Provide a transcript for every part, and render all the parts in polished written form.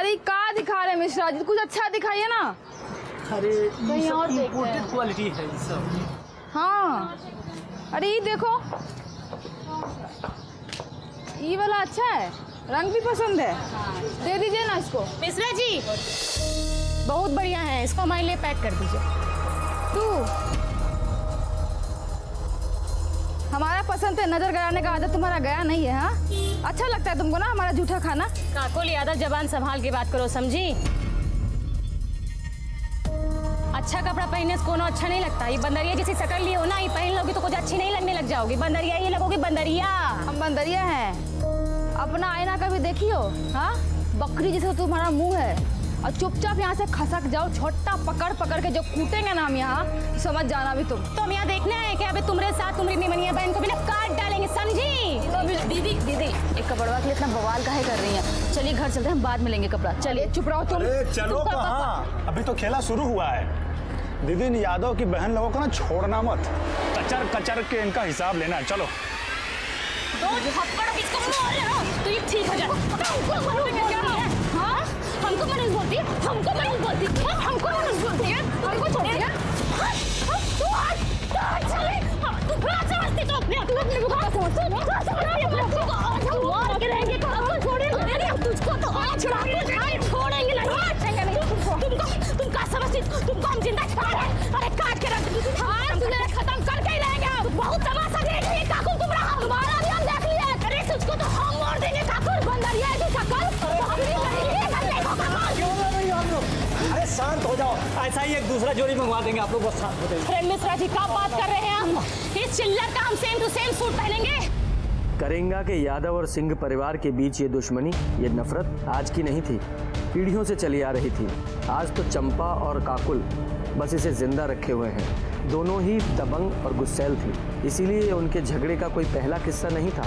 अरे क्या दिखा रहे मिश्रा जी, कुछ अच्छा दिखाइए ना। अरे ये सब इम्पोर्टेड क्वालिटी है ये सब। हाँ अरे ये देखो, ये वाला अच्छा है, रंग भी पसंद है, दे दीजिए ना इसको। मिश्रा जी बहुत बढ़िया है, इसको हमारे लिए पैक कर दीजिए। तू हमारा पसंद है, नजर गड़ाने का आदत तुम्हारा गया नहीं है। हाँ अच्छा लगता है तुमको ना हमारा झूठा खाना। काकुल यादव जबान संभाल के बात करो, समझी? अच्छा कपड़ा पहनने से कोनो अच्छा नहीं लगता। ये बंदरिया जैसी शकल लिए हो ना, ये पहन लोगी तो कुछ अच्छी नहीं लगने लग जाओगी। बंदरिया ये लगोगी बंदरिया। हम बंदरिया हैं, अपना आईना कभी देखियो। हाँ बकरी जैसा तुम्हारा मुंह है, और चुपचाप यहाँ से खसक जाओ। छोटा पकड़ पकड़ के जो कूटेंगे ना हम यहाँ, समझ जाना भी तुम। तो हम यहाँ देखना है कि अबे तुम्हारे साथ तुम्हारी निमनिया बहन को भी ना काट डालेंगे, समझी? दीदी एक कपड़वा के लिए इतना बवाल काहे कर रही हैं? चलिए घर चलते हैं, हम बाद में लेंगे कपड़ा। चलिए चुप रहो तुम। अरे चलो कहाँ, अभी तो खेला शुरू हुआ है। दीदी इन यादव की बहन लोगों को ना छोड़ना मत, कचर कचर के इनका हिसाब लेना है। चलो दो थप्पड़ इसको मार लेना तो ये ठीक हो जाए। हाँ हमको मनुष्य बोलती है, हमको मनुष्य बोलती है, हमको मनुष्य बोलती है, हमको छोड़ती है। तू समझती तो अपने अपने को बात समझती है। तू मार के रहेंगे तो हमको छोड़ेंगे, तुझको तो आज छोड़ेंगे नहीं। तुम क्या समझती, तुमको हम जिंदा छोड़ रहे हैं? अरे काट के रख दे, तुझे खत्म करके ही रहेंगे। बहुत तमाशा देख लिए काकू, तुम रहा हमारा भी हम देख लिए। अरे तुझको तो हम मार देंगे काकू, बंदरिया की शक्ल। अरे शांत हो जाओ, ऐसा ही एक दूसरा जोड़ी मंगवा देंगे, आप लोग बस शांत हो जाइए। अरे मिश्रा जी क्या बात कर रहे हैं हम? इस चिल्लर का हम सेम टू सेम सूट पहनेंगे। करेंगा के यादव और सिंह परिवार के बीच ये दुश्मनी, ये नफरत आज की नहीं थी, पीढ़ियों से चली आ रही थी। आज तो चंपा और काकुल बस इसे जिंदा रखे हुए हैं। दोनों ही दबंग और गुस्सैल थी, इसीलिए उनके झगड़े का कोई पहला किस्सा नहीं था।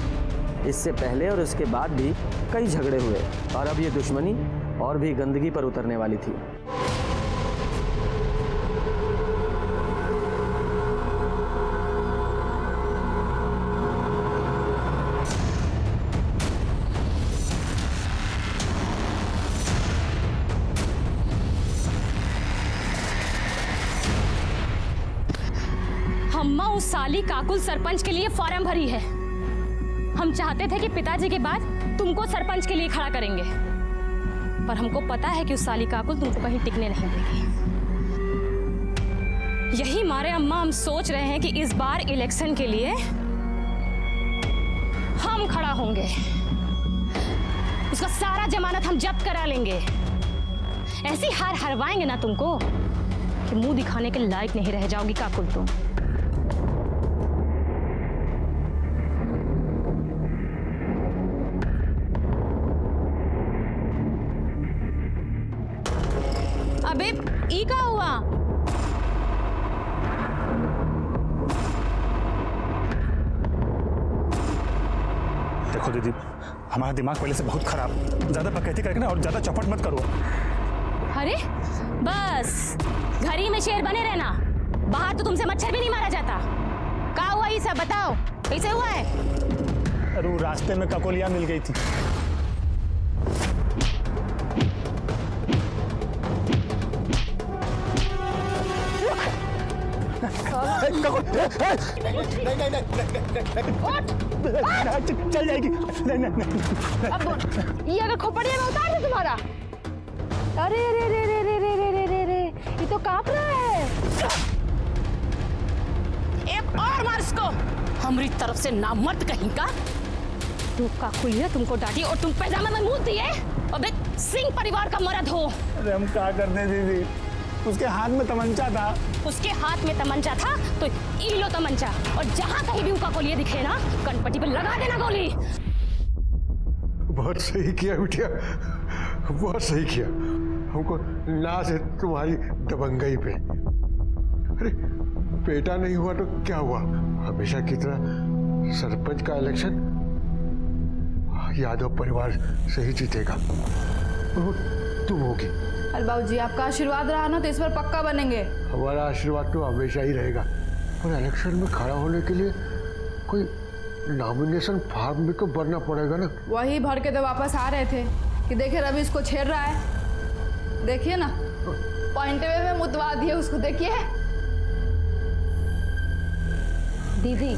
इससे पहले और इसके बाद भी कई झगड़े हुए, और अब ये दुश्मनी और भी गंदगी पर उतरने वाली थी। अम्मा उस साली काकुल सरपंच के लिए फॉर्म भरी है। हम चाहते थे कि पिताजी के बाद तुमको सरपंच के लिए खड़ा करेंगे, पर हमको पता है कि उस साली काकुल तुमको कहीं टिकने नहीं देगी। यही मारे अम्मा हम सोच रहे हैं कि इस बार इलेक्शन के लिए हम खड़ा होंगे। उसका सारा जमानत हम जब्त करा लेंगे। ऐसी हार हरवाएंगे ना तुमको कि मुंह दिखाने के लायक नहीं रह जाओगी काकुल तुम। अबे ई का हुआ? देखो दीदी, हमारा दिमाग पहले से बहुत खराब, ज्यादा बकैती करके ना और ज्यादा चौपट मत करो। अरे बस घर ही में शेर बने रहना, बाहर तो तुमसे मच्छर भी नहीं मारा जाता। क्या हुआ ये सब बताओ, कैसे हुआ है? अरे वो रास्ते में ककोलिया मिल गई थी। चल जाएगी। ये अगर खोपड़िया में उतार दे तुम्हारा। अरे रे रे रे रे रे रे रे रे रे, ये तो कांप रहा है। एक और मार इसको, हमारी तरफ से नामर्द कहीं का। तू काकुलिया तुमको डांटी और तुम पैजामे में मुंह दिए। अबे सिंह परिवार का मर्द हो। अरे हम क्या करते दीदी, उसके हाथ में तमंचा था। उसके हाथ में तमंचा था तो ई लो तमंचा, और जहां कहीं भी उनका गोलियां दिखे ना, कनपट्टी पे लगा देना गोली। बहुत सही किया बिटिया, बहुत सही किया। हमको नाज है तुम्हारी दबंगई पे। अरे बेटा नहीं हुआ तो क्या हुआ, हमेशा की तरह सरपंच का इलेक्शन यादव परिवार से ही जीतेगा। वो तुम होगी। अरे बाबूजी आपका आशीर्वाद रहा ना तो इस बार पक्का बनेंगे। हमारा आशीर्वाद तो हमेशा ही रहेगा, पर इलेक्शन में खड़ा होने के लिए कोई नॉमिनेशन फॉर्म भी तो भरना पड़ेगा ना। वही भर के तो वापस आ रहे थे, कि देखिए रवि इसको छेड़ रहा है, देखिए ना पॉइंटे में मुतवा दिए उसको, देखिए। दीदी,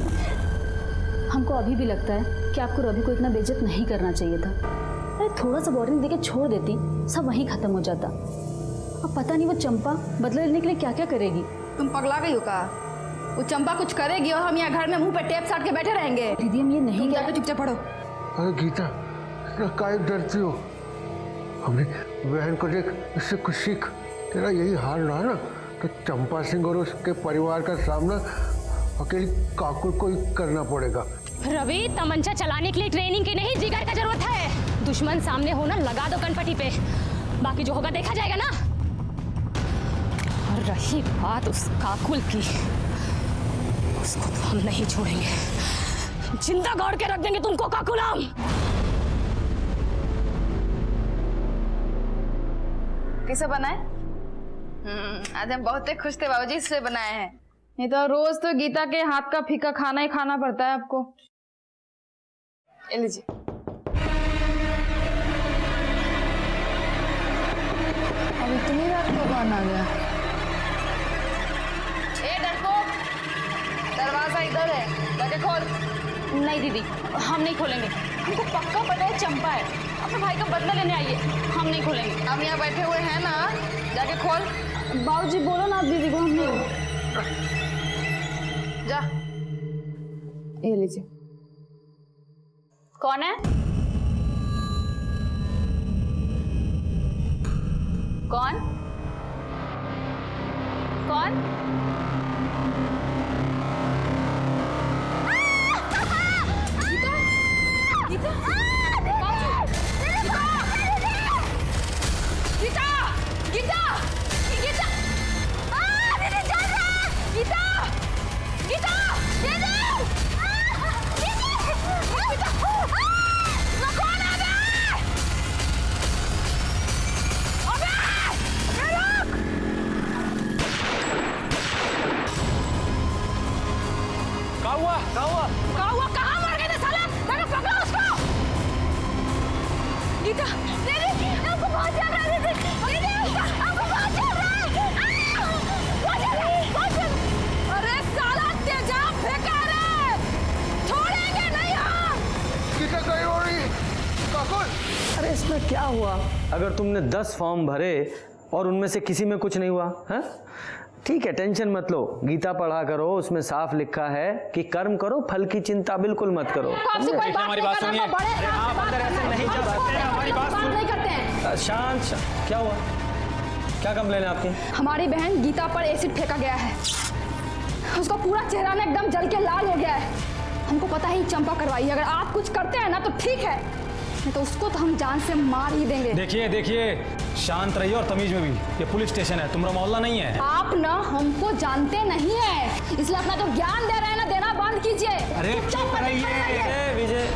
हमको अभी भी लगता है कि आपको रवि को इतना बेइज्जत नहीं करना चाहिए था। अरे थोड़ा सा वार्निंग देके छोड़ देती, सब वहीं खत्म हो जाता। अब पता नहीं वो चंपा बदला लेने के लिए क्या क्या करेगी। तुम पगला गई हो का? वो चंपा कुछ करेगी और हम यहाँ घर में मुंह पे टेप साट के बैठे रहेंगे। दीदी हम ये नहीं तुम कह जाके चुपचाप पढ़ो। अरे गीता, इतना काहे डरती हो? हमने बहन को देख, इससे कुछ सीख। तेरा यही हाल रहा ना तो चंपा सिंह और उसके परिवार का सामना अकेली काकुल को ही करना पड़ेगा। रवि, तमंचा चलाने के लिए ट्रेनिंग की नहीं, जिगर का जरूरत है। दुश्मन सामने हो ना, लगा दो कनपटी पे, बाकी जो होगा देखा जाएगा ना। और रही बात उस काकुल की, उसको तो हम नहीं छोड़ेंगे, जिंदा गाड़ के रख देंगे तुमको काकुलाम। किसे बनाए? आज हम बहुत ही खुश थे बाबूजी, इसलिए बनाए हैं। नहीं तो रोज तो गीता के हाथ का फीका खाना ही खाना पड़ता है आपको। ये लीजिए। अब इतनी रात को कौन आ गया? ए डरपोक, दरवाजा इधर है, जाके खोल। नहीं दीदी, हम नहीं खोलेंगे। हमको पक्का पता है चंपा है, अपने भाई का बदला लेने आई है, हम नहीं खोलेंगे। हम यहाँ बैठे हुए हैं ना, जाके खोल। बाबूजी बोलो ना दीदी को, हम नहीं। जा, ये लीजिए। कौन है? कौन? कौन? गीता, गीता, गीता, गीता, दीदी चल रहा है, गीता, गीता, दीदी, गीता, वो कौन आ गया? अबे, ये लोग! क्या हुआ? क्या हुआ? कहाँ मर गए थे साले? जाके पकड़ो उसको! गीता, दीदी, हमको बहुत चल रहा है, दीदी, हमको बहुत चल रहा है, बहुत चल रहा है, बहुत चल। अरे साला तेजाब फेंका रे, छोड़ेंगे नहीं हम। गीता कहीं हो रही, काकुल। अरे इसमें क्या हुआ? अगर तुमने 10 फॉर्म भरे और उनमें से किसी में कुछ नहीं हुआ है, ठीक है, टेंशन मत लो। गीता पढ़ा करो, उसमें साफ लिखा है कि कर्म करो, फल की चिंता बिल्कुल मत करो। आपसे कोई बात हमारी नहीं बात करना, सुनिए। हम बड़े अरे आप अंदर ऐसे नहीं जा सकते, हमारी बात बात नहीं करते हैं। शांत शांत, क्या हुआ? क्या कंप्लेन है आपकी? हमारी बहन गीता पर एसिड फेंका गया है, उसका पूरा चेहरा ना एकदम जल के लाल हो गया है। हमको पता ही चंपा करवाई है, अगर आप कुछ करते हैं ना तो ठीक है, नहीं तो उसको तो हम जान से मार ही देंगे। देखिए देखिए, शांत रहिए और तमीज में भी। ये पुलिस स्टेशन है, तुम्हारा मोहल्ला नहीं है। आप ना हमको जानते नहीं है, इसलिए अपना जो ज्ञान दे रहे हैं ना, देना बंद कीजिए। अरे चुप रहिए। विजय,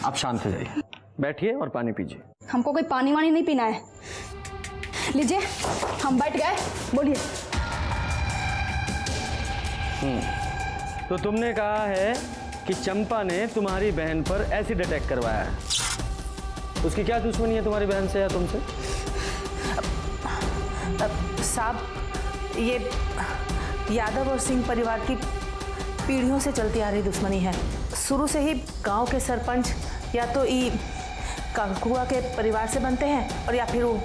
आप शांत हो जाइए, बैठिए और पानी पीजिए। हमको कोई पानी वानी नहीं पीना है, लीजिए। हम बैठ गए, बोलिए। तो तुमने कहा है कि चंपा ने तुम्हारी बहन पर एसिड अटैक करवाया है, उसकी क्या दुश्मनी है तुम्हारी बहन से या तुमसे? साहब, ये यादव और सिंह परिवार की पीढ़ियों से चलती आ रही दुश्मनी है। शुरू से ही गांव के सरपंच या तो ई काकुआ के परिवार से बनते हैं और या फिर वो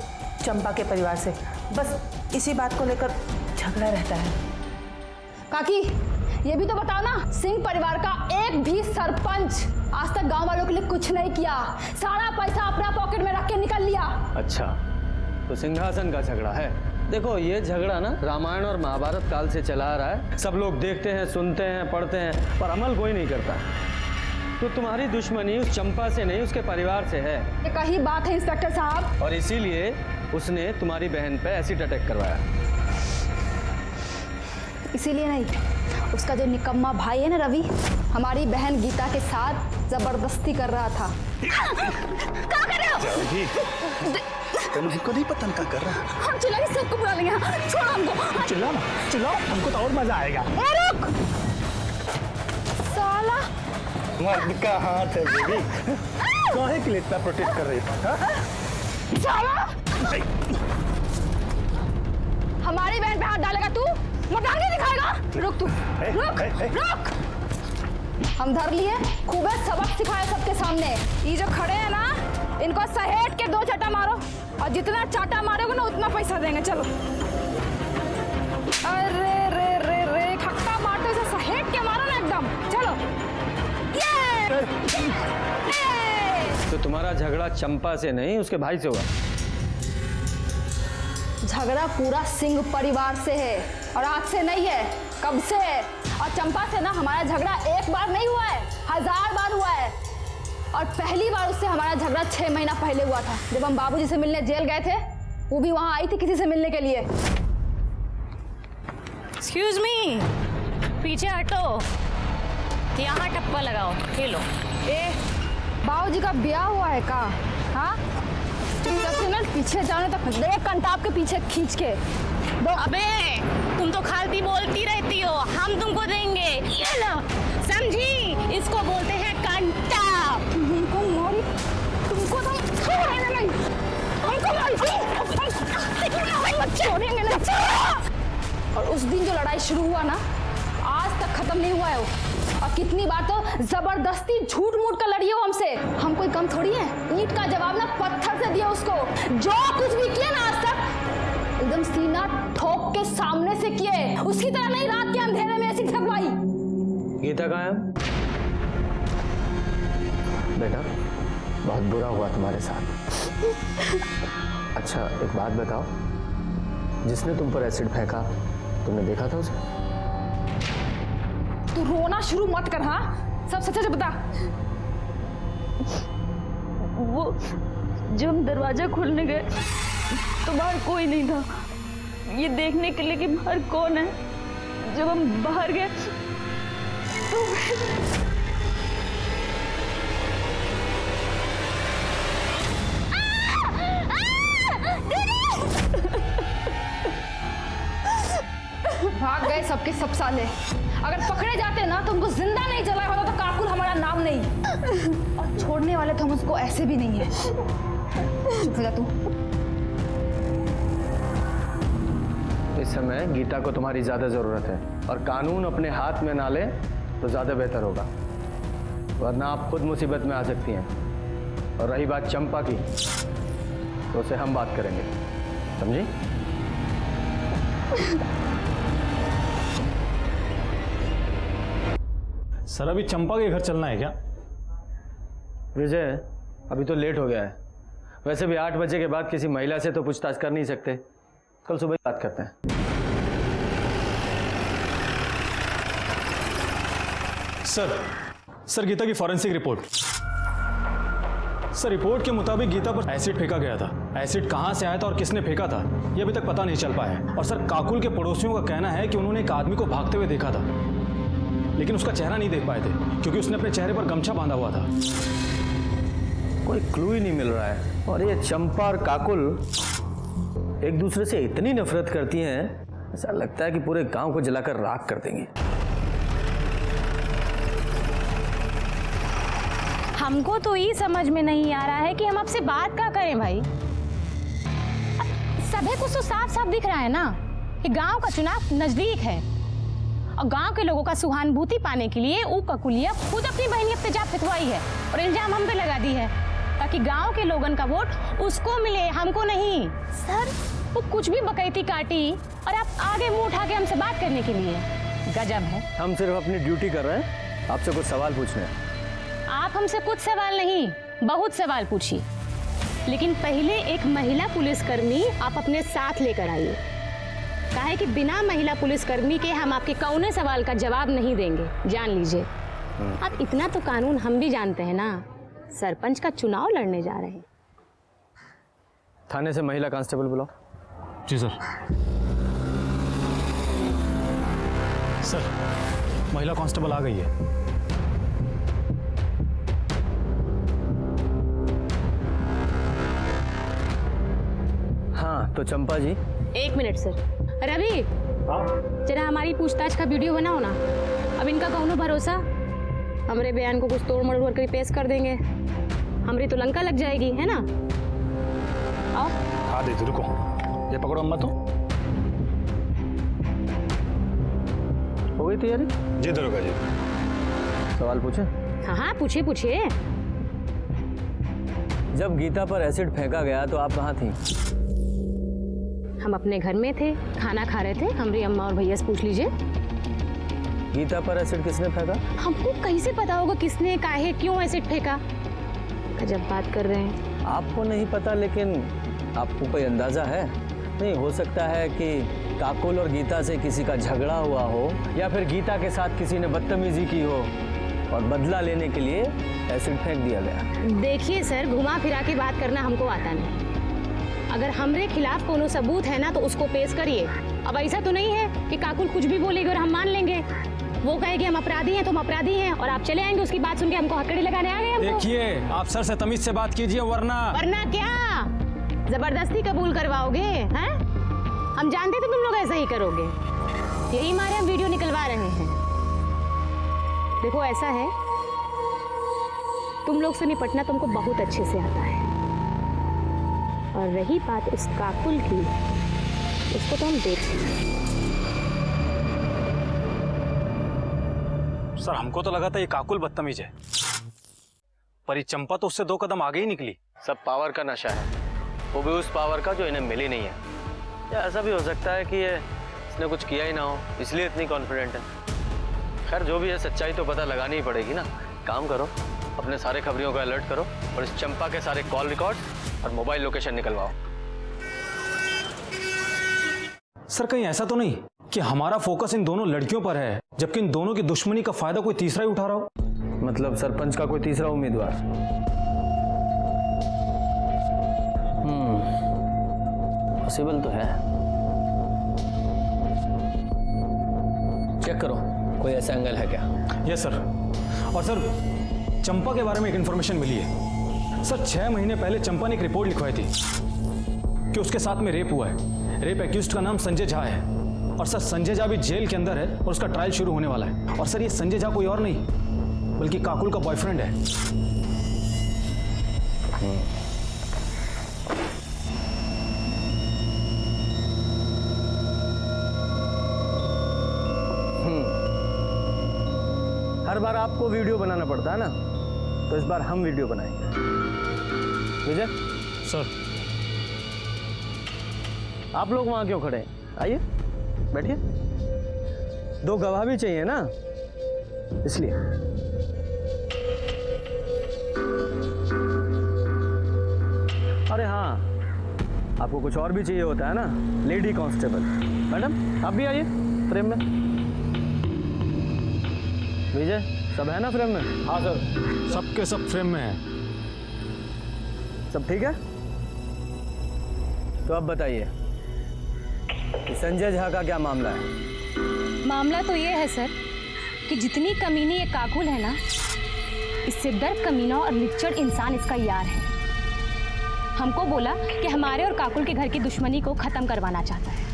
चंपा के परिवार से, बस इसी बात को लेकर झगड़ा रहता है। काकी, ये भी तो बताओ ना, सिंह परिवार का एक भी सरपंच आज तक गांव वालों के लिए कुछ नहीं किया, सारा पैसा अपना पॉकेट में रख के निकल लिया। अच्छा, तो सिंहासन का झगड़ा है। देखो, ये झगड़ा ना रामायण और महाभारत काल से चला आ रहा है, सब लोग देखते हैं, सुनते हैं, पढ़ते हैं, पर अमल कोई नहीं करता। तो तुम्हारी दुश्मनी उस चंपा से नहीं, उसके परिवार से है। ये कही बात है इंस्पेक्टर साहब, और इसीलिए उसने तुम्हारी बहन पे एसिड अटैक करवाया। इसीलिए नहीं, उसका जो निकम्मा भाई है ना रवि, हमारी बहन गीता के साथ जबरदस्ती कर रहा था। क्या कर रहे हो? तुमको नहीं पता क्या कर रहा है? हम चिल्लाएंगे, सबको बुला लेंगे। छोड़ो हमको। चिल्लाओ, हमको तो और मजा आएगा। रुक साला, मर्द का हाथ है बेबी। काहे के लिए इतना प्रोटेक्ट कर रही है? हमारी बहन पे हाथ डालेगा तू? मटांगे दिखाएगा? रुक तू, रुक, रुक। हम धर लिए, खूब सबक सिखाए सबके सामने। ये जो खड़े हैं ना, इनको सहेट के 2 चाटा मारो, और जितना चाटा मारोगे ना उतना पैसा देंगे। चलो। अरे रे रे रे, खट्टा मारते इसे सहेट के मारो ना एकदम। चलो। ये तो तुम्हारा झगड़ा चंपा से नहीं उसके भाई से हुआ? झगड़ा पूरा सिंह परिवार से है, और आज से नहीं है, कब से है। और चंपा से ना हमारा झगड़ा एक बार नहीं हुआ है, 1000 बार हुआ है। और पहली बार उससे हमारा झगड़ा 6 महीना पहले हुआ था, जब हम बाबूजी से मिलने जेल गए थे। वो भी वहां आई थी किसी से मिलने के लिए। एक्सक्यूज मी, पीछे हटो, यहाँ टप्पा लगाओ, ये लो। बाबूजी का ब्याह हुआ है का? हाँ, चुपचाप से ना पीछे जाने तक देख कंटाप के पीछे खींच के दो। अबे तुम तो खालती बोलती रहती हो, हम तुमको देंगे, ये लो, समझी? इसको बोलते हैं कंटाप। तुमको मारी, तुमको तो छोड़ेंगे नहीं, हमको छोड़ेंगे नहीं। और उस दिन जो लड़ाई शुरू हुआ ना, आज तक खत्म नहीं हुआ है वो। और कितनी बार तो जबरदस्ती झूठ मूठ कर लड़ी हो हमसे। हम कोई कम थोड़ी है, ईंट का जवाब ना पत्थर से दिया उसको। जो कुछ भी किया ना आज तक, एकदम सीना ठोक के सामने से किए। उसकी तरह नहीं रात के अंधेरे में ऐसी ठगवाई। गीता कहाँ है? बेटा बहुत बुरा हुआ तुम्हारे साथ। अच्छा एक बात बताओ, जिसने तुम पर एसिड फेंका तुमने देखा था उसे? तू रोना शुरू मत कर। हाँ, सब सच बता। वो जब हम दरवाजा खोलने गए तो बाहर कोई नहीं था, ये देखने के लिए कि बाहर कौन है। जब हम बाहर गए तो भाग गए सबके सब साले। अगर पकड़े जाते ना तो उनको जिंदा नहीं जलाया होता तो काकुल हमारा नाम नहीं। और छोड़ने वाले तो हम उसको ऐसे भी नहीं है। चुप हो जा तू। इस समय गीता को तुम्हारी ज्यादा जरूरत है, और कानून अपने हाथ में ना ले तो ज्यादा बेहतर होगा, वरना आप खुद मुसीबत में आ सकती हैं। और रही बात चंपा की, तो उसे हम बात करेंगे, समझी? सर अभी चंपा के घर चलना है क्या? विजय अभी तो लेट हो गया है। वैसे भी 8 बजे के बाद किसी महिला से तो पूछताछ कर नहीं सकते, कल सुबह बात करते हैं। सर गीता की फॉरेंसिक रिपोर्ट। सर रिपोर्ट के मुताबिक गीता पर एसिड फेंका गया था। एसिड कहां से आया था और किसने फेंका था ये अभी तक पता नहीं चल पाया है। और सर काकुल के पड़ोसियों का कहना है कि उन्होंने एक आदमी को भागते हुए देखा था, लेकिन उसका चेहरा नहीं देख पाए थे क्योंकि उसने अपने चेहरे पर गमछा बांधा हुआ था। कोई क्लू ही नहीं मिल रहा है। और ये चंपा और काकुल एक दूसरे से इतनी नफरत करती हैं, ऐसा लगता है कि पूरे गांव को जलाकर राख कर देंगी। हमको तो ये समझ में नहीं आ रहा है कि हम आपसे बात क्या करें भाई। सभी कुछ तो साफ साफ दिख रहा है ना कि गांव का चुनाव नजदीक है, और गांव के लोगों का सहानुभूति पाने के लिए वो ककुलिया खुद अपनी बहनी पे जा पिटवाई है और इल्जाम हम पे लगा दी है, ताकि गांव के लोगों का वोट उसको मिले, हमको नहीं। सर वो कुछ भी बकैती काटी और आप आगे मुंह उठा के हमसे बात करने के लिए, गजब है। हम सिर्फ अपनी ड्यूटी कर रहे हैं, आपसे कुछ सवाल पूछने हैं। आप हमसे कुछ सवाल नहीं, बहुत सवाल पूछिए, लेकिन पहले एक महिला पुलिसकर्मी आप अपने साथ लेकर आइए। काहे कि बिना महिला पुलिसकर्मी के हम आपके कौने सवाल का जवाब नहीं देंगे, जान लीजिए। अब इतना तो कानून हम भी जानते हैं ना, सरपंच का चुनाव लड़ने जा रहे हैं। थाने से महिला कांस्टेबल बुलाओ। जी सर। सर महिला कांस्टेबल आ गई है। हाँ तो चंपा जी। 1 मिनट सर। रवि जरा हमारी पूछताछ का वीडियो बनाओ ना। अब इनका कौनो भरोसा, हमारे बयान को कुछ तोड़ मरोड़ करके पेश कर देंगे, हमारी तो लंका लग जाएगी, है ना? आओ। हाँ दीदी रुको, ये पकड़ो अम्मा तो। हो गई तैयारी? जी दरोगा जी। सवाल पूछे? हाँ हाँ, पूछिए पूछिए। जब गीता पर एसिड फेंका गया तो आप कहाँ थी? हम अपने घर में थे, खाना खा रहे थे। हमारी अम्मा और भैया से पूछ लीजिए। गीता पर एसिड किसने फेंका? हमको कैसे पता होगा किसने, काहे, क्यों एसिड फेंका? गजब बात कर रहे हैं। आपको नहीं पता, लेकिन आपको कोई अंदाजा है? नहीं हो सकता है कि काकुल और गीता से किसी का झगड़ा हुआ हो, या फिर गीता के साथ किसी ने बदतमीजी की हो और बदला लेने के लिए एसिड फेंक दिया गया। देखिए सर, घुमा फिरा के बात करना हमको आता नहीं। अगर हमरे खिलाफ कोनो सबूत है ना तो उसको पेश करिए। अब ऐसा तो नहीं है कि काकुल कुछ भी बोलेगी और हम मान लेंगे। वो कहेगी हम अपराधी हैं तो हम अपराधी हैं, और आप चले आएंगे उसकी बात सुन के हमको हथकड़ी लगाने आ गए हमको। देखिए आप सर से तमीज से बात कीजिए, वरना क्या जबरदस्ती कबूल करवाओगे? हैं? हम जानते थे तुम लोग ऐसा ही करोगे, यही मारे हम वीडियो निकलवा रहे हैं। देखो ऐसा है, तुम लोग से निपटना तुमको बहुत अच्छे से आता है, और रही बात उस काकुल की, उसको तो हम देख लेंगे। सर हमको तो लगा था ये काकुल बदतमीज है, पर ये चंपा तो उससे 2 कदम आगे ही निकली। सब पावर का नशा है, वो भी उस पावर का जो इन्हें मिली नहीं है। या ऐसा भी हो सकता है कि ये इसने कुछ किया ही ना हो, इसलिए इतनी कॉन्फिडेंट है। खैर जो भी है, सच्चाई तो पता लगानी ही पड़ेगी ना। काम करो, अपने सारे खबरियों को अलर्ट करो और इस चंपा के सारे कॉल रिकॉर्ड्स और मोबाइल लोकेशन निकलवाओ। सर कहीं ऐसा तो नहीं कि हमारा फोकस इन दोनों लड़कियों पर है, जबकि इन दोनों की दुश्मनी का फायदा कोई तीसरा ही उठा रहा हो? मतलब सरपंच का कोई तीसरा उम्मीदवार? पॉसिबल तो है। चेक करो, कोई ऐसा एंगल है क्या? Yes sir. और सर चंपा के बारे में एक इन्फॉर्मेशन मिली है। सर 6 महीने पहले चंपा ने एक रिपोर्ट लिखवाई थी कि उसके साथ में रेप हुआ है। रेप एक्यूज्ड का नाम संजय झा है, और सर संजय झा भी जेल के अंदर है और उसका ट्रायल शुरू होने वाला है। और सर ये संजय झा कोई और नहीं बल्कि काकुल का बॉयफ्रेंड है। हर बार आपको वीडियो बनाना पड़ता है ना, तो इस बार हम वीडियो बनाएंगे। विजय सर आप लोग वहां क्यों खड़े हैं? आइए बैठिए। 2 गवाह भी चाहिए ना, इसलिए। अरे हाँ, आपको कुछ और भी चाहिए होता है ना, लेडी कांस्टेबल। मैडम आप भी आइए फ्रेम में। विजय सब है ना फ्रेम में? हाँ सर, सबके सब फ्रेम में है। सब ठीक है? तो अब बताइए कि संजय झा का क्या मामला है? मामला तो ये है सर कि जितनी कमीनी ये काकुल है ना, इससे दर्द कमीना और निच्चड़ इंसान इसका यार है। हमको बोला कि हमारे और काकुल के घर की दुश्मनी को खत्म करवाना चाहता है।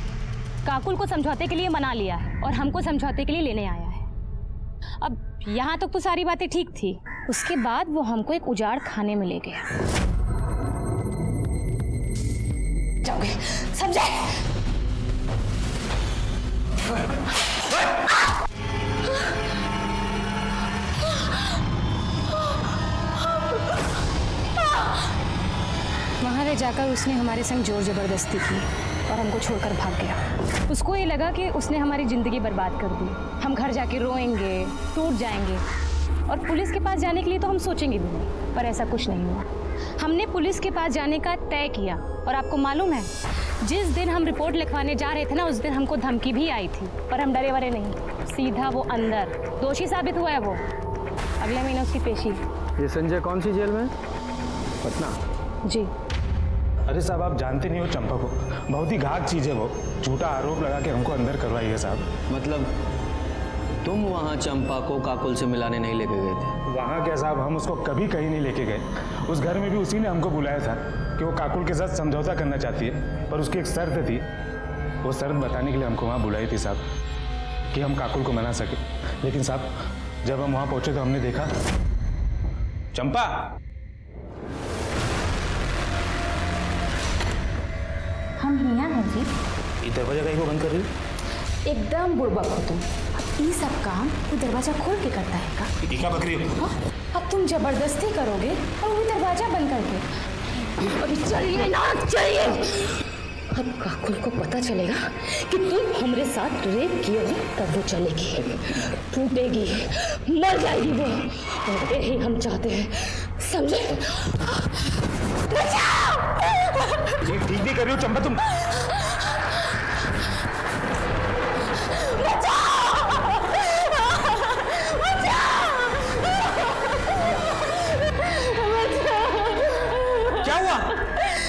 काकुल को समझौते के लिए मना लिया है और हमको समझौते के लिए लेने आया है। अब यहाँ तक तो सारी बातें ठीक थी, उसके बाद वो हमको एक उजाड़ खाने में ले गया। जाओगे समझे? वहाँ ले जाकर उसने हमारे संग जोर जबरदस्ती की और हमको छोड़कर भाग गया। उसको ये लगा कि उसने हमारी ज़िंदगी बर्बाद कर दी। हम घर जाके रोएंगे, टूट जाएंगे, और पुलिस के पास जाने के लिए तो हम सोचेंगे भी नहीं, पर ऐसा कुछ नहीं हुआ। हमने पुलिस के पास जाने का तय किया, और आपको मालूम है जिस दिन हम रिपोर्ट लिखवाने जा रहे थे ना, उस दिन हमको धमकी भी आई थी, पर हम डरे वरे नहीं, सीधा वो अंदर। दोषी साबित हुआ है वो। अगले महीने उसकी पेशी। ये संजय कौन सी जेल में? पटना। जी। अरे साहब आप जानते नहीं हो चंपा को, बहुत ही घात चीज़ है वो। झूठा आरोप लगा के हमको अंदर करवाई है साहब। मतलब तुम वहाँ चंपा को काकुल से मिलाने नहीं लेके गए थे? वहाँ क्या साहब, हम उसको कभी कहीं नहीं लेके गए। उस घर में भी उसी ने हमको बुलाया था कि वो काकुल के साथ समझौता करना चाहती है, पर उसकी एक शर्त थी। वो शर्त बताने के लिए हमको वहाँ बुलाई थी साहब, कि हम काकुल को मना सके। लेकिन साहब जब हम वहां पहुंचे तो हमने देखा चंपा। हम यहाँ हैं जी। ये दरवाजा कहीं को बंद कर रही हो? एकदम बुड़बक हो तुम। अब ये सब काम वो दरवाजा खोल के करता है का? ये क्या बक रही हो? अब तुम जबरदस्ती करोगे और वो दरवाजा बंद करके। अरे चलिए ना, चलिए। अब काकुल को पता चलेगा कि तुम हमारे साथ रेप किए हो, तब वो चलेगी, टूटेगी, मर जाएगी वो। और यही हम चाहते हैं, समझे? ये ठीक नहीं कर रही हो चंपा तुम। क्या हुआ?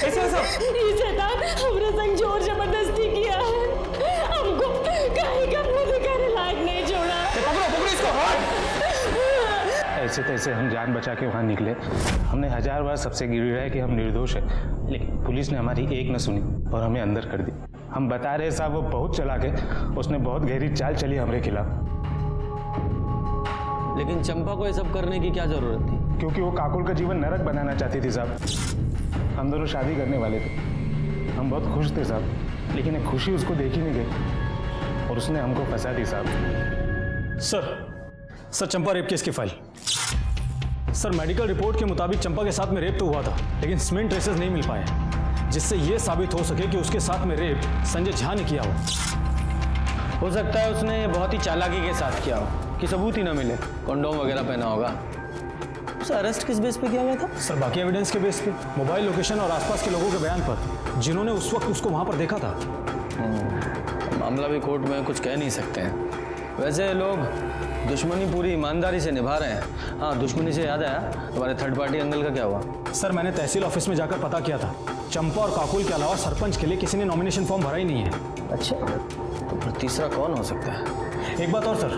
ऐसे ये शैतान हमरे संग जोर जबरदस्ती किया है, हमको कहीं का मुंह दिखाने लायक नहीं छोड़ा। पकड़ो इसको। ऐसे तैसे हम जान बचा के वहाँ निकले। हमने 1000 बार सबसे गिरवाया कि हम निर्दोष है, लेकिन पुलिस ने हमारी एक न सुनी और हमें अंदर कर दी। हम बता रहे साहब वो बहुत चालाक है, उसने बहुत गहरी चाल चली हमारे खिलाफ। लेकिन चंपा को ये सब करने की क्या जरूरत थी? क्योंकि वो काकुल का जीवन नरक बनाना चाहती थी साहब। हम दोनों शादी करने वाले थे, हम बहुत खुश थे साहब, लेकिन एक खुशी उसको देखी नहीं गई और उसने हमको फंसा दी साहब। सर चंपा रेप केस की फाइल। सर मेडिकल रिपोर्ट के मुताबिक चंपा के साथ में रेप तो हुआ था, लेकिन स्मेन ट्रेसेस नहीं मिल पाए, जिससे यह साबित हो सके कि उसके साथ में रेप संजय झा ने किया हो सकता है उसने बहुत ही चालाकी के साथ किया हो कि सबूत ही ना मिले, कंडोम वगैरह पहना होगा। उसे अरेस्ट किस बेस पे किया गया था? सर बाकी एविडेंस के बेस पे, मोबाइल लोकेशन और आसपास के लोगों के बयान पर, जिन्होंने उस वक्त उसको वहां पर देखा था। मामला भी कोर्ट में कुछ कह नहीं सकते हैं। वैसे लोग दुश्मनी पूरी ईमानदारी से निभा रहे हैं। हाँ, दुश्मनी से याद आया, तुम्हारे थर्ड पार्टी अंकल का क्या हुआ? सर मैंने तहसील ऑफिस में जाकर पता किया था, चंपा और काकुल के अलावा सरपंच के लिए किसी ने नॉमिनेशन फॉर्म भरा ही नहीं है। अच्छा, तो फिर तीसरा कौन हो सकता है? एक बात और सर,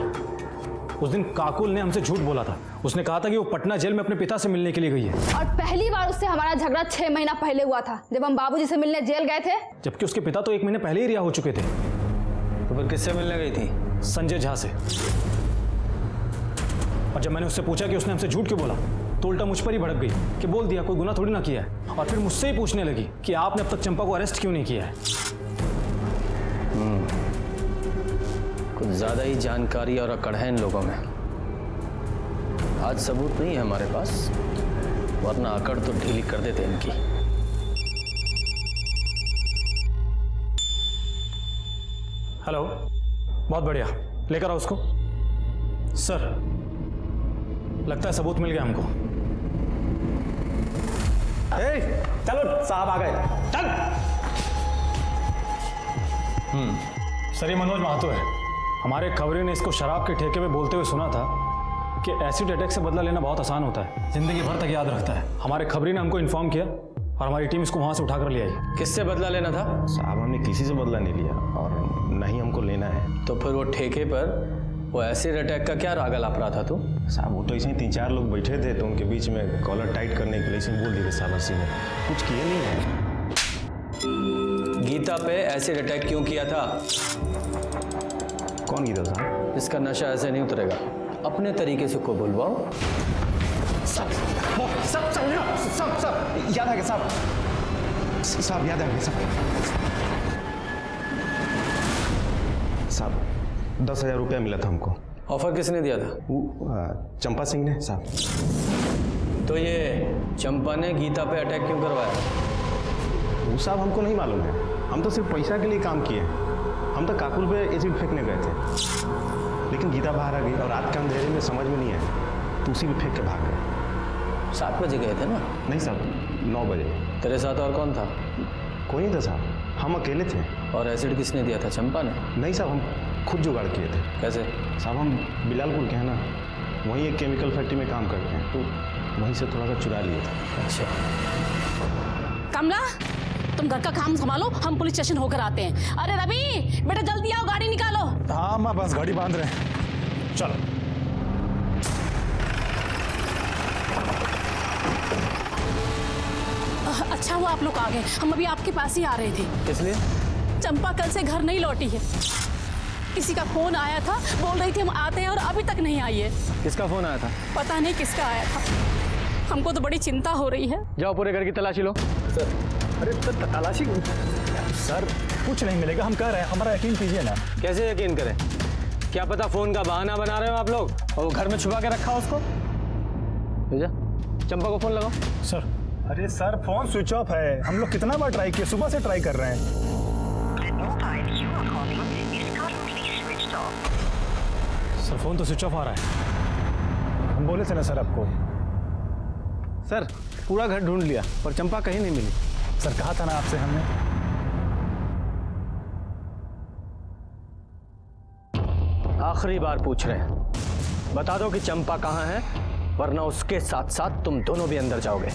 उस दिन काकुल ने हमसे झूठ बोला था। उसने कहा था कि वो पटना जेल में अपने पिता से मिलने के लिए गई है। और पहली बार उससे हमारा झगड़ा 6 महीना पहले हुआ था, जब हम बाबूजी से मिलने जेल गए थे। जबकि उसके पिता तो 1 महीने पहले ही रिहा हो चुके थे। तो फिर किससे मिलने गई थी? संजय झा से। और जब मैंने उससे पूछा कि उसने हमसे झूठ क्यों बोला, तो उल्टा मुझ पर ही भड़क गई कि बोल दिया कोई गुनाह थोड़ी ना किया है। और फिर मुझसे ही पूछने लगी कि आपने अब तक चंपा को अरेस्ट क्यों नहीं किया है। कुछ ज्यादा ही जानकारी और अकड़ है इन लोगों में। आज सबूत नहीं है हमारे पास, वरना अकड़ तो ढीली कर देते इनकी। हेलो, बहुत बढ़िया, लेकर आओ उसको। सर लगता है सबूत मिल गया हमको। चलो साहब आ गए, चल। सर ये मनोज महातो है। हमारे खबरी ने इसको शराब के ठेके पे बोलते हुए सुना था कि एसिड अटैक से बदला लेना बहुत आसान होता है, जिंदगी भर तक याद रखता है। हमारे खबरी ने हमको इन्फॉर्म किया और हमारी टीम इसको वहां से उठाकर ले आई। किससे बदला लेना था? साहब हमने किसी से बदला नहीं लिया और न ही हमको लेना है। तो फिर वो ठेके पर वो एसिड अटैक का क्या राग अलाप रहा था तू? साहब वो तो ऐसे ही 3-4 लोग बैठे थे, तो उनके बीच में कॉलर टाइट करने के लिए ऐसे बोल दिए साहब। अस्सी में कुछ किए नहीं है। गीता पे एसिड अटैक क्यों किया था? कौन गीता साहब? इसका नशा ऐसे नहीं उतरेगा, अपने तरीके से को बुलवाओ। सब याद आ गया साहब, याद आ गया साहब 10,000 रुपया मिला था हमको। ऑफर किसने दिया था? चंपा सिंह ने साहब। तो ये चंपा ने गीता पे अटैक क्यों करवाया? वो साहब हमको नहीं मालूम है, हम तो सिर्फ पैसा के लिए काम किए। हम तो काकुल पे एसिड फेंकने गए थे, लेकिन गीता बाहर आ गई और रात के अंधेरे में समझ में नहीं आया, तो उसी में फेंक के भाग गए। 7 बजे गए थे ना? नहीं साहब 9 बजे। तेरे साथ और कौन था? कोई नहीं था साहब, हम अकेले थे। और एसिड किसने दिया था, चंपा ने? नहीं साहब, हम खुद जुगाड़ किए थे। कैसे? साहब हम बिलालपुर के हैं ना, वहीं एक केमिकल फैक्ट्री में काम करते हैं, तो वहीं से थोड़ा सा चुरा लिए थे। अच्छा। कमला, तुम घर का काम संभालो, हम पुलिस स्टेशन होकर आते हैं। अरे रवि बेटा जल्दी आओ, गाड़ी निकालो। हाँ माँ, बस गाड़ी बांध रहे हैं, चलो। अच्छा हुआ आप लोग आ गए, हम अभी आपके पास ही आ रहे थे। किस लिए? चंपा कल से घर नहीं लौटी है। किसी का फोन आया था, बोल रही थी हम आते हैं और अभी तक नहीं आई है। किसका फोन आया था? पता नहीं किसका आया था, हमको तो बड़ी चिंता हो रही है। जाओ पूरे घर की तलाशी लो। अरे सर तलाशी सर कुछ नहीं मिलेगा, हम कह रहे हैं, हमारा यकीन कीजिए ना। कैसे यकीन करें? क्या पता फोन का बहाना बना रहे हो आप लोग और वो घर में छुपा के रखा उसको। भेजा, चंपा को फोन लगाओ। सर अरे सर फोन स्विच ऑफ है, हम लोग कितना बार ट्राई किए, सुबह से ट्राई कर रहे हैं। सर फोन तो स्विच ऑफ आ रहा है, हम बोले थे ना सर आपको। सर पूरा घर ढूंढ लिया पर चंपा कहीं नहीं मिली। सर कहा था ना आपसे हमने। आखिरी बार पूछ रहे हैं, बता दो कि चंपा कहाँ है, वरना उसके साथ साथ तुम दोनों भी अंदर जाओगे।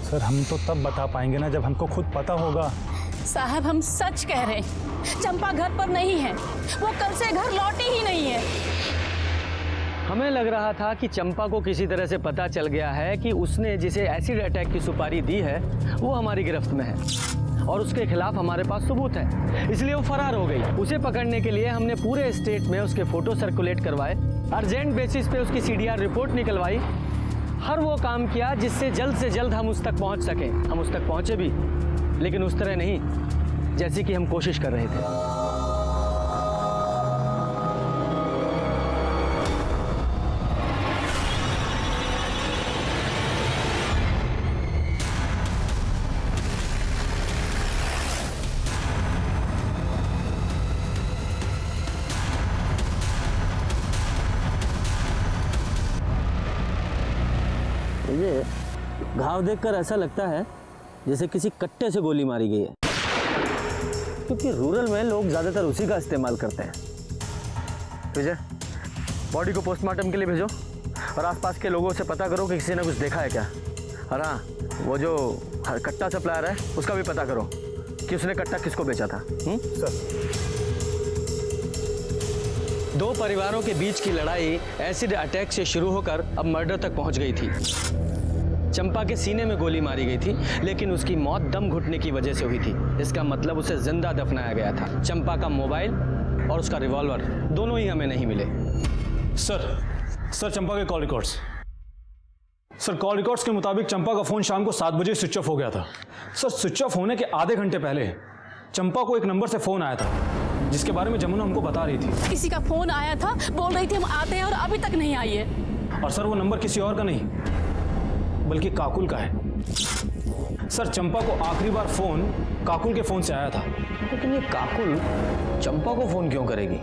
सर हम तो तब बता पाएंगे ना जब हमको खुद पता होगा। साहब हम सच कह रहे हैं, चंपा घर पर नहीं है, वो कल से घर लौटी ही नहीं है। हमें लग रहा था कि चंपा को किसी तरह से पता चल गया है कि उसने जिसे एसिड अटैक की सुपारी दी है वो हमारी गिरफ्त में है और उसके खिलाफ हमारे पास सबूत है, इसलिए वो फरार हो गई। उसे पकड़ने के लिए हमने पूरे स्टेट में उसके फोटो सर्कुलेट करवाए, अर्जेंट बेसिस पे उसकी CDR रिपोर्ट निकलवाई, हर वो काम किया जिससे जल्द से जल्द हम उस तक पहुंच सकें। हम उस तक पहुंचे भी, लेकिन उस तरह नहीं जैसी कि हम कोशिश कर रहे थे। ये घाव देखकर ऐसा लगता है जैसे किसी कट्टे से गोली मारी गई है, क्योंकि रूरल में लोग ज्यादातर उसी का इस्तेमाल करते हैं। विजय, बॉडी को पोस्टमार्टम के लिए भेजो और आसपास के लोगों से पता करो कि किसी ने कुछ देखा है क्या। और हाँ, वो जो कट्टा सप्लायर है उसका भी पता करो कि उसने कट्टा किसको बेचा था। सर दो परिवारों के बीच की लड़ाई एसिड अटैक से शुरू होकर अब मर्डर तक पहुंच गई थी। चंपा के सीने में गोली मारी गई थी, लेकिन उसकी मौत दम घुटने की वजह से हुई थी। इसका मतलब उसे जिंदा दफनाया गया था। चंपा का मोबाइल और उसका रिवॉल्वर दोनों ही हमें नहीं मिले। सर चंपा के call records. Sir call records के मुताबिक चंपा का फोन शाम को 7 बजे स्विच ऑफ हो गया था। सर स्विच ऑफ होने के आधे घंटे पहले चंपा को एक नंबर से फोन आया था जिसके बारे में जमुना हमको बता रही थी। किसी का फोन आया था, बोल रही थी हम आते हैं और अभी तक नहीं आई है। और सर वो नंबर किसी और का नहीं बल्कि काकुल का है। सर चंपा को आखिरी बार फोन काकुल के फोन से आया था। लेकिन ये काकुल चंपा को फोन क्यों करेगी?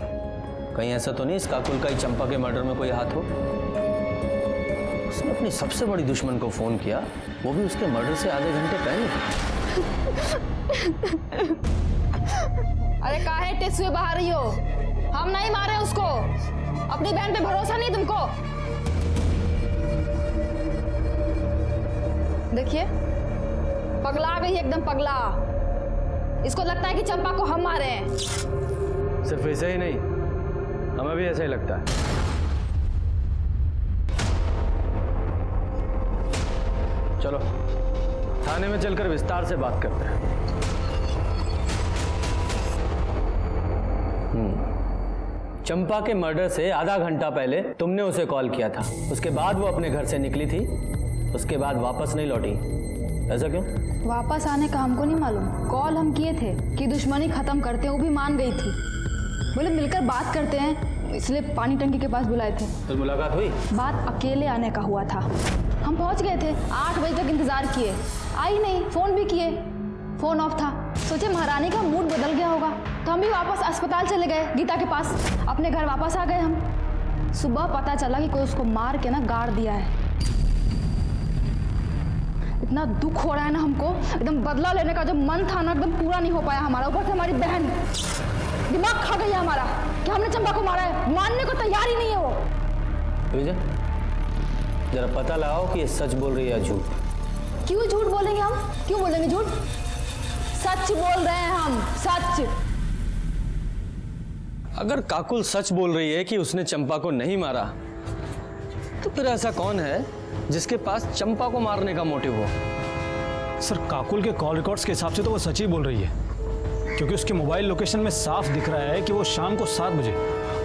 कहीं ऐसा तो नहीं इस काकुल का ही चंपा के मर्डर में कोई हाथ हो? उसने अपनी सबसे बड़ी दुश्मन को फोन किया, वो भी उसके मर्डर से आधे घंटे पहले। अरे काहे टेस्ट हुए बाहर रही हो? हम नहीं मारे उसको, अपनी बहन पे भरोसा नहीं तुमको? देखिए पगला गई एकदम पगला। इसको लगता है कि चंपा को हम मारे हैं। सिर्फ ऐसे ही नहीं, हमें भी ऐसा ही लगता है। चलो थाने में चलकर विस्तार से बात करते हैं। चंपा के मर्डर से आधा घंटा पहले तुमने उसे कॉल किया था, उसके बाद वो अपने घर से निकली थी, उसके बाद वापस नहीं लौटी। ऐसा क्यों? वापस आने का हमको नहीं मालूम। कॉल हम किए थे कि दुश्मनी खत्म करते हैं, वो भी मान गई थी। बोले मिलकर बात करते हैं, इसलिए पानी टंकी के पास बुलाए थे। तो मुलाकात हुई? बात अकेले आने का हुआ था। हम पहुंच गए थे, 8 बजे तक इंतजार किए, आई नहीं। फोन भी किए, फोन ऑफ था। सोचे महारानी का मूड बदल गया होगा, तो हम भी वापस अस्पताल चले गए गीता के पास। अपने घर वापस आ गए हम। सुबह पता चला कि कोई उसको मार के ना गाड़ दिया है। इतना दुख हो रहा है ना हमको, एकदम बदला लेने का जो मन था ना एकदम पूरा नहीं हो पाया हमारा। ऊपर से हमारी बहन दिमाग खा गई है हमारा कि हमने चंपा को मारा है। मानने को तैयार ही नहीं है वो। विजय, जरा पता लगाओ कि ये सच बोल रही है या झूठ। क्यों झूठ बोलेंगे हम? क्यों बोलेंगे झूठ? सच बोल रहे हैं हम, सच। अगर काकुल सच बोल रही है कि उसने चंपा को नहीं मारा, तो फिर ऐसा कौन है जिसके पास चंपा को मारने का मोटिव हो? सर काकुल के कॉल रिकॉर्ड्स के हिसाब से तो वो सच ही बोल रही है। क्योंकि उसके मोबाइल लोकेशन में साफ दिख रहा है कि वो शाम को 7 बजे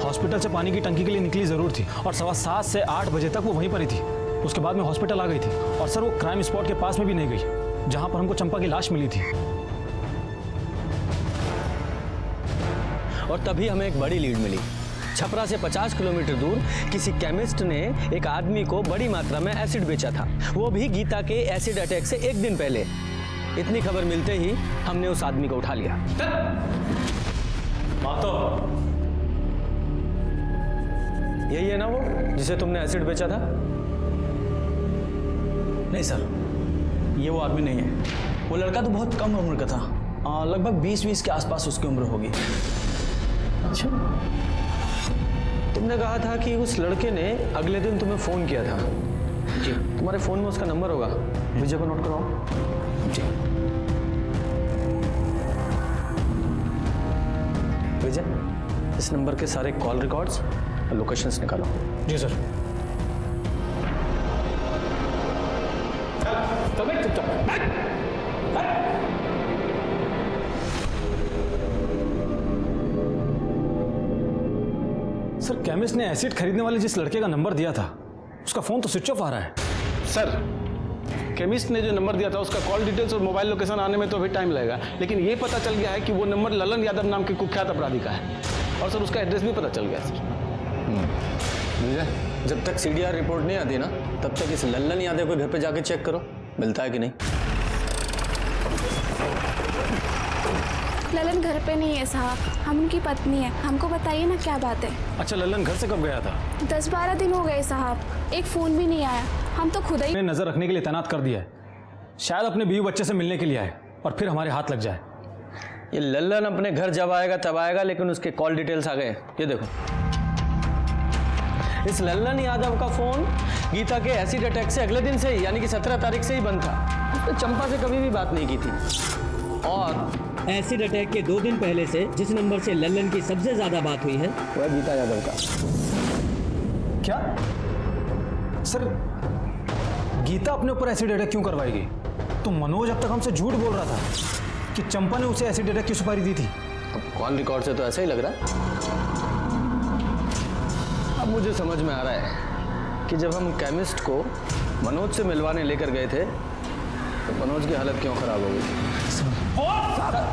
हॉस्पिटल से पानी की टंकी के लिए निकली ज़रूर थी और 7:15 से 8 बजे तक वो वहीं पर ही थी। उसके बाद में हॉस्पिटल आ गई थी और सर वो क्राइम स्पॉट के पास में भी नहीं गई जहां पर हमको चंपा की लाश मिली थी। और तभी हमें एक बड़ी लीड मिली। छपरा से 50 किलोमीटर दूर किसी केमिस्ट ने एक आदमी को बड़ी मात्रा में एसिड बेचा था, वो भी गीता के एसिड अटैक से 1 दिन पहले। इतनी खबर मिलते ही हमने उस आदमी को उठा लिया। यही है ना वो जिसे तुमने एसिड बेचा था? नहीं सर, ये वो आदमी नहीं है। वो लड़का तो बहुत कम उम्र का था, लगभग 20 के आसपास उसकी उम्र होगी। अच्छा, तुमने कहा था कि उस लड़के ने अगले दिन तुम्हें फोन किया था। जी। तुम्हारे फोन में उसका नंबर होगा, विजय को नोट करवाओ। जी। विजय, इस नंबर के सारे कॉल रिकॉर्ड्स और लोकेशंस निकालो। जी सर। सर, केमिस्ट ने एसिड खरीदने वाले जिस लड़के का नंबर दिया था उसका फोन तो स्विच ऑफ आ रहा है। सर, केमिस्ट ने जो नंबर दिया था उसका कॉल डिटेल्स और मोबाइल लोकेशन आने में तो अभी टाइम लगेगा, लेकिन ये पता चल गया है कि वो नंबर ललन यादव नाम के कुख्यात अपराधी का है और सर उसका एड्रेस भी पता चल गया सर। विजय, जब तक सीडीआर रिपोर्ट नहीं आती ना तब तक इस लल्लन यादव को घर पे जाके चेक करो, मिलता है कि नहीं। ललन घर पे नहीं है साहब, हम उनकी पत्नी है। हमको बताइए ना क्या बात है। अच्छा, लल्लन घर से कब गया था? 10-12 दिन हो गए साहब, एक फ़ोन भी नहीं आया। हम तो खुद ही नजर रखने के लिए तैनात कर दिया है, शायद अपने बीवी बच्चे से मिलने के लिए आए और फिर हमारे हाथ लग जाए। ये लल्लन अपने घर जब आएगा तब आएगा, लेकिन उसके कॉल डिटेल्स आ गए। ये देखो, इस लल्लन यादव का फोन गीता के एसिड अटैक से अगले दिन से ही यानी कि 17 तारीख से ही बंद था। उसने चंपा से कभी भी बात नहीं की थी। और एसिड अटैक के 2 दिन पहले से जिस नंबर से लल्लन की सबसे ज्यादा बात हुई है वह गीता यादव का। क्या सर, गीता अपने ऊपर एसिड अटैक क्यों करवाएगी? तो मनोज अब तक हमसे झूठ बोल रहा था कि चंपा ने उसे एसिड अटैक की सुपारी दी थी। अब कॉल रिकॉर्ड से तो ऐसा ही लग रहा है। अब मुझे समझ में आ रहा है कि जब हम केमिस्ट को मनोज से मिलवाने लेकर गए थे तो मनोज की हालत क्यों खराब हो गई थी।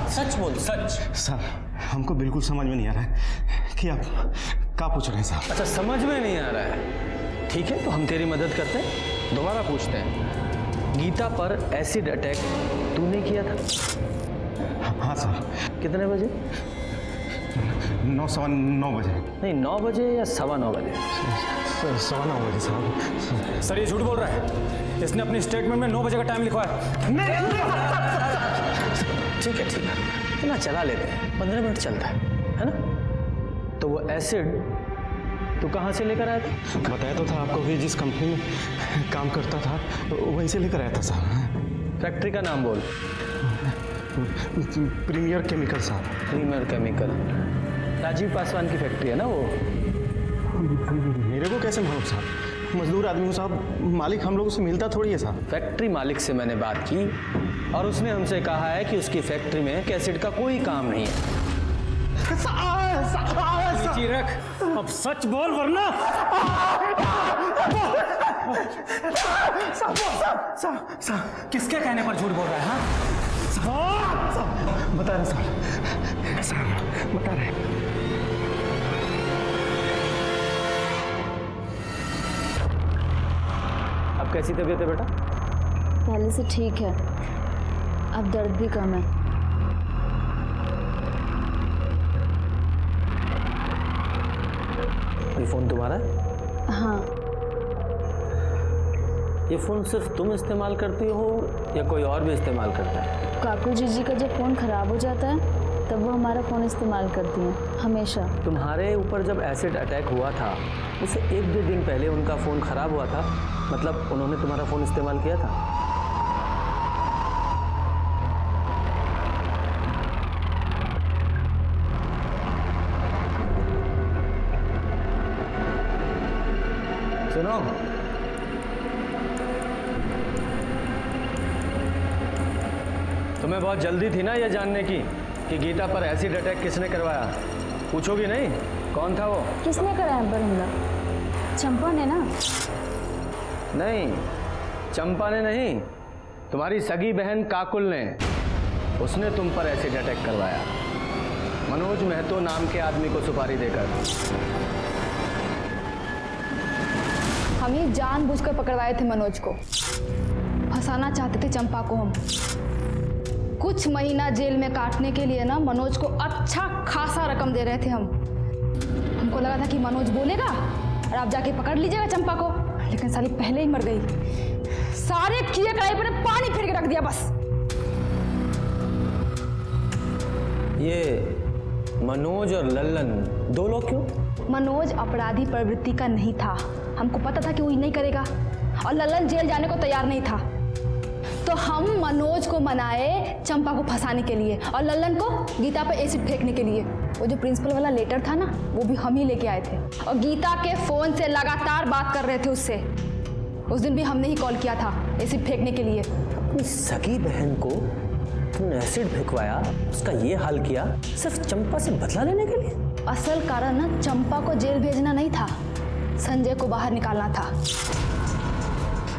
सच बोल, सच। सर, हमको बिल्कुल समझ में नहीं आ रहा है कि आप क्या पूछ रहे हैं साहब। अच्छा, समझ में नहीं आ रहा है, ठीक है, तो हम तेरी मदद करते हैं। दोबारा पूछते हैं, गीता पर एसिड अटैक तूने किया था? हाँ सर। कितने बजे? 9:15 बजे। नहीं, 9 बजे या 9:15 बजे? 9:15 बजे साहब। सर, ये झूठ बोल रहा है। इसने अपनी स्टेटमेंट में 9 बजे का टाइम लिखवा है। ठीक है, ठीक है ना, चला लेते हैं, 15 मिनट चलता है ना। तो वो एसिड तू कहाँ से लेकर आया था? बताया तो था आपको कि जिस कंपनी में काम करता था वहीं से लेकर आया था साहब। फैक्ट्री का नाम बोल। प्रीमियर केमिकल साहब। प्रीमियर केमिकल, राजीव पासवान की फैक्ट्री है ना वो? मेरे को कैसे मालूम साहब, मजदूर आदमी हूँ साहब, मालिक हम लोगों से मिलता थोड़ी है साहब। फैक्ट्री मालिक से मैंने बात की और उसने हमसे कहा है कि उसकी फैक्ट्री में एसिड का कोई काम नहीं है। रख, अब सच बोल वरना। किसके कहने पर झूठ बोल रहा है? हाँ, बता रहे साहब, बता रहे। अब कैसी तबीयत है बेटा? पहले से ठीक है, अब दर्द भी कम है। ये फोन तुम्हारा है? हाँ। ये फोन सिर्फ तुम इस्तेमाल करती हो या कोई और भी इस्तेमाल करता है? काकू जी का जब फ़ोन ख़राब हो जाता है तब वो हमारा फ़ोन इस्तेमाल करती हैं हमेशा। तुम्हारे ऊपर जब एसिड अटैक हुआ था उससे 1-2 दिन पहले उनका फ़ोन ख़राब हुआ था, मतलब उन्होंने तुम्हारा फ़ोन इस्तेमाल किया था? सुनो, तुम्हें बहुत जल्दी थी ना ये जानने की कि गीता पर एसिड अटैक किसने करवाया? पूछोगी नहीं? कौन था वो? किसने कराया पर हमला? चंपा ने ना? नहीं, चंपा ने नहीं, तुम्हारी सगी बहन काकुल ने। उसने तुम पर एसिड अटैक करवाया, मनोज महतो नाम के आदमी को सुपारी देकर। हम ही जानबूझकर पकड़वाए थे मनोज को, फंसाना चाहते थे चंपा को हम। कुछ महीना जेल में काटने के लिए ना मनोज को अच्छा खासा रकम दे रहे थे हम। हमको लगा था कि मनोज बोलेगा और आप जाके पकड़ लीजिएगा चंपा को, लेकिन साली पहले ही मर गई। सारे किए कराई पर पानी फेर के रख दिया बस। ये मनोज और लल्लन दो लोग क्यों? मनोज अपराधी प्रवृत्ति का नहीं था, हमको पता था कि वो नहीं करेगा, और लल्लन जेल जाने को तैयार नहीं था। तो हम मनोज को मनाए चंपा को फंसाने के लिए और लल्लन को गीता पर एसिड फेंकने के लिए। वो जो प्रिंसिपल वाला लेटर था ना, वो भी हम ही लेके आए थे, और गीता के फोन से लगातार बात कर रहे थे उससे। उस दिन भी हमने ही कॉल किया था एसिड फेंकने के लिए। अपनी सगी बहन को तुमने एसिड फेंकवाया, उसका ये हाल किया सिर्फ चंपा से बदला लेने के लिए? असल कारण ना चंपा को जेल भेजना नहीं था, संजय को बाहर निकालना था।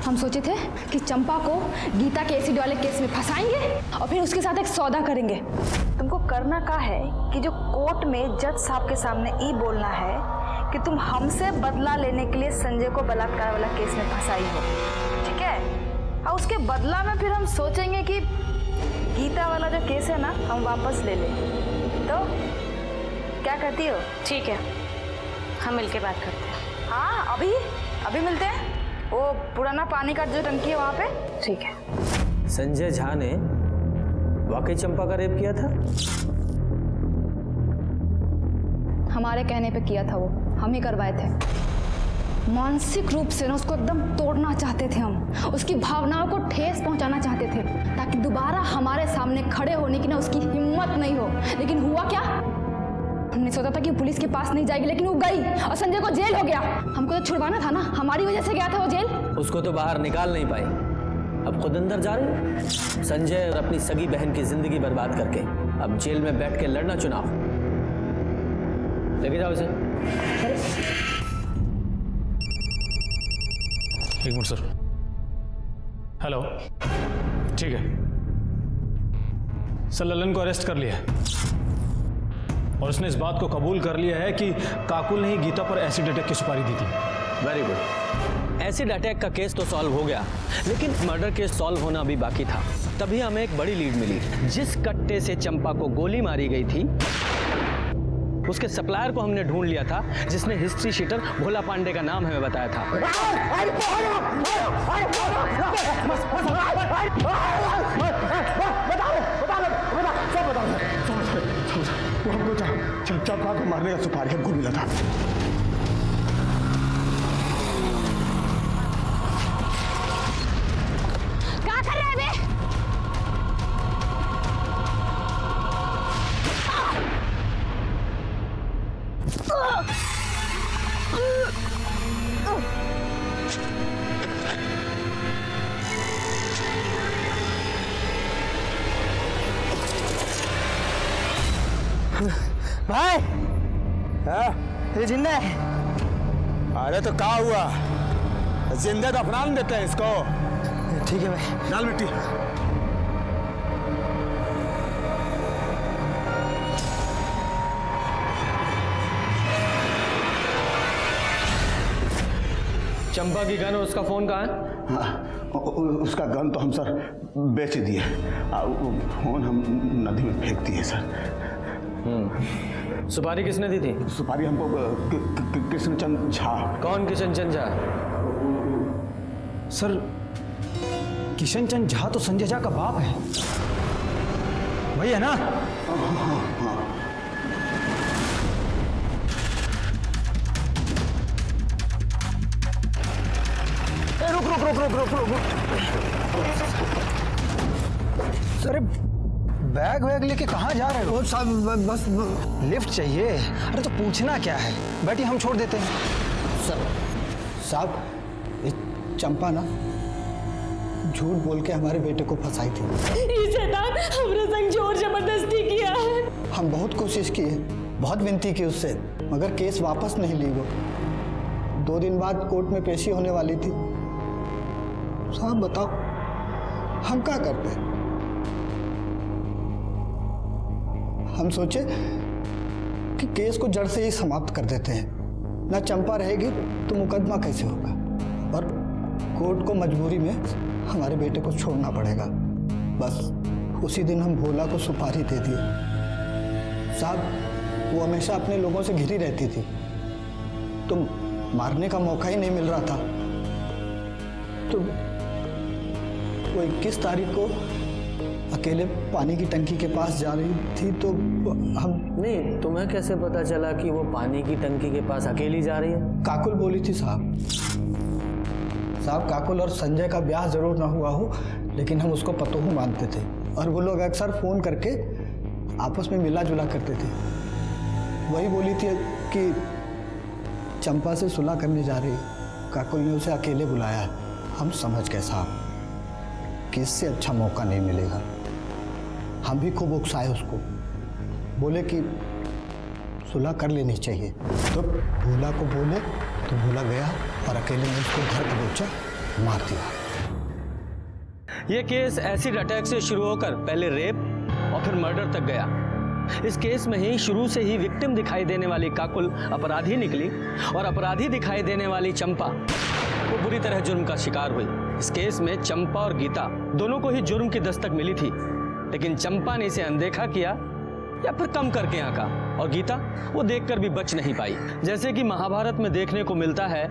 हम सोचे थे कि चंपा को गीता के एसिड वाले केस में फंसाएंगे और फिर उसके साथ एक सौदा करेंगे। तुमको करना क्या है कि जो कोर्ट में जज साहब के सामने ये बोलना है कि तुम हमसे बदला लेने के लिए संजय को बलात्कार वाला केस में फंसाई हो, ठीक है? और उसके बदला में फिर हम सोचेंगे कि गीता वाला जो केस है ना, हम वापस ले लें। तो क्या कहती हो? ठीक है, हम मिलके बात करते हैं। हाँ, अभी मिलते हैं। वो पुराना पानी का जो टंकी है वहाँ पे। ठीक है। संजय झा ने वाकई चंपा का रेप किया था? हमारे कहने पे किया था वो, हम ही करवाए थे। मानसिक रूप से ना उसको एकदम तोड़ना चाहते थे हम, उसकी भावनाओं को ठेस पहुंचाना चाहते थे, ताकि दोबारा हमारे सामने खड़े होने की ना उसकी हिम्मत नहीं हो। लेकिन हुआ क्या? हमने सोचा था कि पुलिस के पास नहीं जाएगी, लेकिन वो गई और संजय को जेल हो गया। हमको तो छुड़वाना था ना, हमारी वजह से गया था वो जेल। उसको तो बाहर निकाल नहीं पाई, अब खुद अंदर जा रही। संजय और अपनी सगी बहन की जिंदगी बर्बाद करके अब जेल में बैठ के लड़ना चुनाव। लेके जाओ इसे। एक मिनट सर। हेलो, ठीक है सर, लल्लन को अरेस्ट कर लिया है और उसने इस बात को कबूल कर लिया है कि काकुल ने ही गीता पर एसिड अटैक की सुपारी दी थी। Very good. एसिड अटैक का केस तो सॉल्व हो गया, लेकिन मर्डर केस सॉल्व होना अभी बाकी था। तभी हमें एक बड़ी लीड मिली। जिस कट्टे से चंपा को गोली मारी गई थी, उसके सप्लायर को हमने ढूंढ लिया था, जिसने हिस्ट्री शीटर भोला पांडे का नाम हमें बताया था। हमको चंपा को मारने का सुपारी हमको मिला था। क्या कर रहे हैं बे? भाई, ये जिंदा है? अरे तो क्या हुआ, जिंदा दफनान देते हैं इसको। ठीक है भाई। डाल मिट्टी। चंपा की गन और उसका फोन कहाँ है? हाँ, उसका गन तो हम सर बेच दिए, फोन हम नदी में फेंक दिए सर। सुपारी किसने दी थी? सुपारी हमको कृष्णचंद झा। कौन किशनचंद झा? सर, किशनचंद झा तो संजय झा का बाप है, वही है ना? रुक। अरे बैग वैग लेके कहाँ जा रहे हो? साहब बस लिफ्ट चाहिए। अरे तो पूछना क्या है, बैठिए हम छोड़ देते हैं। साहब, ये चंपा ना झूठ बोल के हमारे बेटे को फंसाई थी। ये शैतान हमरे संग जोर जबरदस्ती किया है। हम बहुत कोशिश किए, बहुत विनती की उससे, मगर केस वापस नहीं ली वो। 2 दिन बाद कोर्ट में पेशी होने वाली थी। साहब बताओ हम क्या करते? हम सोचे कि केस को जड़ से ही समाप्त कर देते हैं। ना चंपा रहेगी तो मुकदमा कैसे होगा, और कोर्ट को मजबूरी में हमारे बेटे को छोड़ना पड़ेगा। बस उसी दिन हम भोला को सुपारी दे दिए। साहब वो हमेशा अपने लोगों से घिरी रहती थी, तो मारने का मौका ही नहीं मिल रहा था। तो वो 21 तारीख को अकेले पानी की टंकी के पास जा रही थी, तो हम नहीं, तुम्हें कैसे पता चला कि वो पानी की टंकी के पास अकेली जा रही है? काकुल बोली थी साहब। काकुल और संजय का ब्याह जरूर ना हुआ हो, लेकिन हम उसको पतोहू मानते थे, और वो लोग अक्सर फोन करके आपस में मिला जुला करते थे। वही बोली थी कि चंपा से सुलह करने जा रही, काकुल ने उसे अकेले बुलाया है। हम समझ गए साहब कि इससे अच्छा मौका नहीं मिलेगा। हम भी खूब उकसाए उसको, बोले कि सुलह कर लेनी चाहिए। तो भोला को बोले तो भोला गया और अकेले ने उसको घर पहुंचा मार दिया। ये केस एसिड अटैक से शुरू होकर पहले रेप और फिर मर्डर तक गया। इस केस में ही शुरू से ही विक्टिम दिखाई देने वाली काकुल अपराधी निकली, और अपराधी दिखाई देने वाली चंपा वो बुरी तरह जुर्म का शिकार हुई। इस केस में चंपा और गीता दोनों को ही जुर्म की दस्तक मिली थी, लेकिन चंपा ने इसे अनदेखा किया या फिर कम करके आंका, और गीता वो देखकर भी बच नहीं पाई। जैसे कि महाभारत में देखने को मिलता है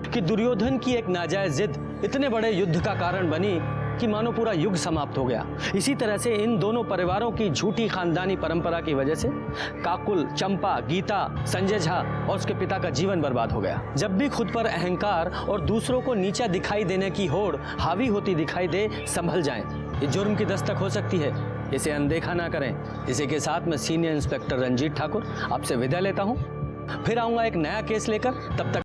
कि दुर्योधन की एक नाजायज जिद इतने बड़े युद्ध का कारण बनी कि मानो पूरा युग समाप्त हो गया। इसी तरह से इन दोनों परिवारों की झूठी खानदानी परंपरा की वजह से काकुल, चंपा, गीता, संजय झा और उसके पिता का जीवन बर्बाद हो गया। जब भी खुद पर अहंकार और दूसरों को नीचा दिखाई देने की होड़ हावी होती दिखाई दे, संभल जाएं। ये जुर्म की दस्तक हो सकती है, इसे अनदेखा ना करें। इसी के साथ मैं सीनियर इंस्पेक्टर रंजीत ठाकुर आपसे विदा लेता हूँ। फिर आऊँगा एक नया केस लेकर, तब तक